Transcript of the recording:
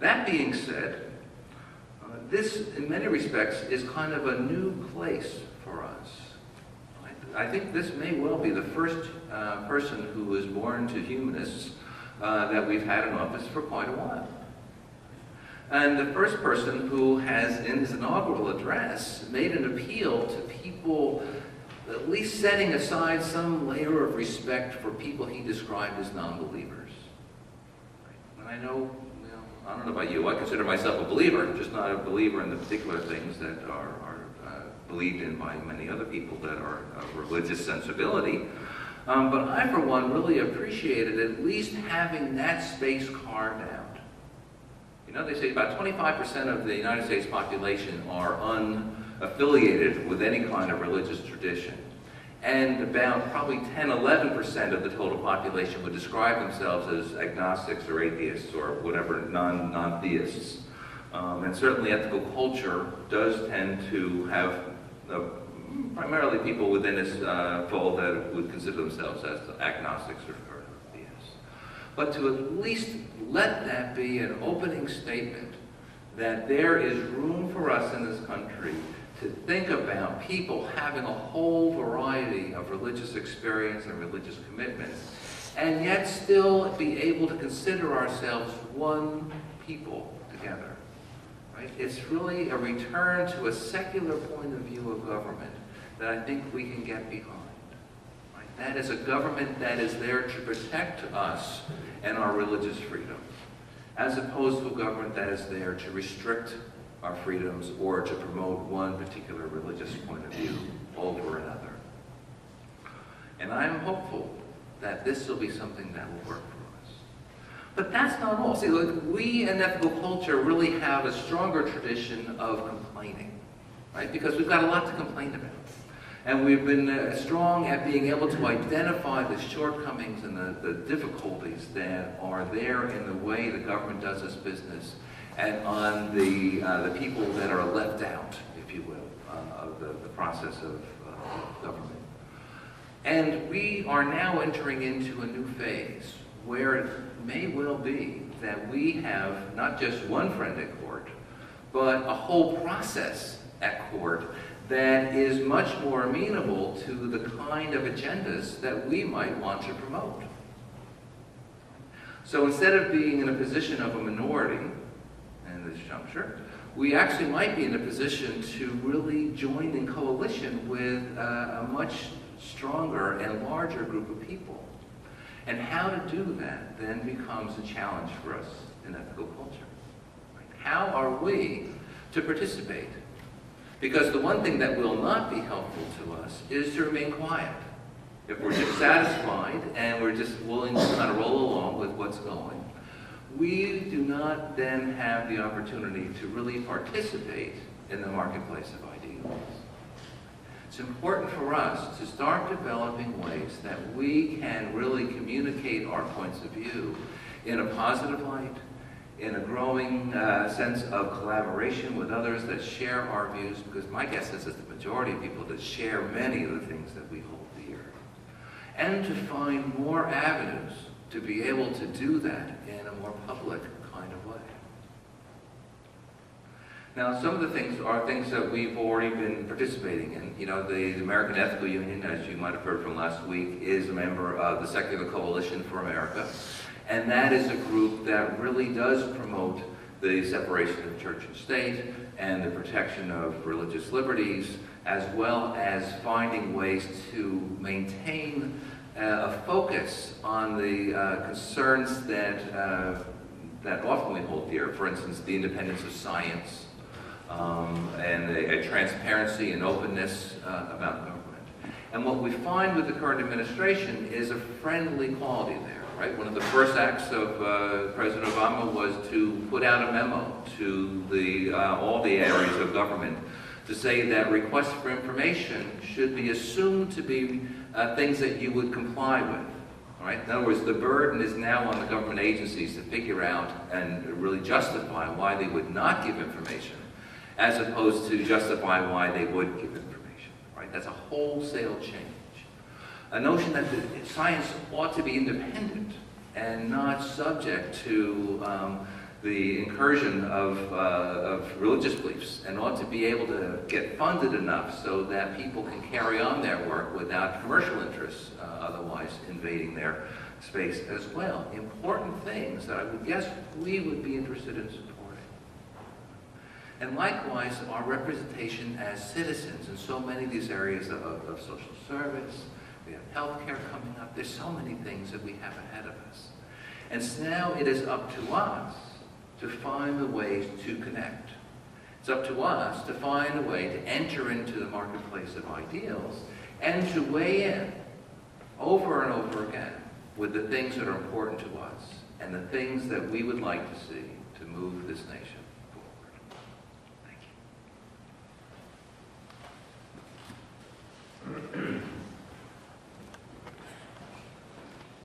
That being said, this, in many respects, is kind of a new place for us. I think this may well be the first person who was born to humanists that we've had in office for quite a while. And the first person who has, in his inaugural address, made an appeal to people at least setting aside some layer of respect for people he described as non-believers. And I know, I don't know about you, I consider myself a believer, just not a believer in the particular things that are believed in by many other people that are of religious sensibility. But I, for one, really appreciated at least having that space carved out. You know, they say about 25% of the United States population are unaffiliated with any kind of religious tradition. And about probably 10-11% of the total population would describe themselves as agnostics or atheists or whatever, non-theists. And certainly ethical culture does tend to have primarily people within its fold that would consider themselves as agnostics or theists. But to at least let that be an opening statement that there is room for us in this country to think about people having a whole variety of religious experience and religious commitments, and yet still be able to consider ourselves one people together. Right? It's really a return to a secular point of view of government that I think we can get behind. Right? That is a government that is there to protect us and our religious freedom, as opposed to a government that is there to restrict our freedoms or to promote one particular religious point of view over another. And I'm hopeful that this will be something that will work for us. But that's not all. See, look, we in ethical culture really have a stronger tradition of complaining, right? Because we've got a lot to complain about. And we've been strong at being able to identify the shortcomings and the difficulties that are there in the way the government does its business, and on the people that are left out, if you will, of the process of government. And we are now entering into a new phase where it may well be that we have not just one friend at court, but a whole process at court that is much more amenable to the kind of agendas that we might want to promote. So instead of being in a position of a minority in this juncture, we actually might be in a position to really join in coalition with a much stronger and larger group of people. And how to do that then becomes a challenge for us in ethical culture. Right? How are we to participate? Because the one thing that will not be helpful to us is to remain quiet. If we're just satisfied and we're just willing to kind of roll along with what's going, we do not then have the opportunity to really participate in the marketplace of ideals. It's important for us to start developing ways that we can really communicate our points of view in a positive light, in a growing sense of collaboration with others that share our views, because my guess is that the majority of people that share many of the things that we hold dear. And to find more avenues to be able to do that in a more public kind of way. Now, some of the things are things that we've already been participating in. You know, the American Ethical Union, as you might have heard from last week, is a member of the Secular Coalition for America. And that is a group that really does promote the separation of church and state and the protection of religious liberties, as well as finding ways to maintain a focus on the concerns that often we hold dear. For instance, the independence of science, and a transparency and openness about government. And what we find with the current administration is a friendly quality there. Right? One of the first acts of President Obama was to put out a memo to all the areas of government to say that requests for information should be assumed to be things that you would comply with. All right? In other words, the burden is now on the government agencies to figure out and really justify why they would not give information, as opposed to justify why they would give information. Right? That's a wholesale change. A notion that science ought to be independent and not subject to the incursion of religious beliefs, and ought to be able to get funded enough so that people can carry on their work without commercial interests otherwise invading their space as well. Important things that I would guess we would be interested in supporting. And likewise, our representation as citizens in so many of these areas of social service. We have healthcare coming up. There's so many things that we have ahead of us. And so now it is up to us to find the ways to connect. It's up to us to find a way to enter into the marketplace of ideals and to weigh in over and over again with the things that are important to us and the things that we would like to see to move this nation forward. Thank you.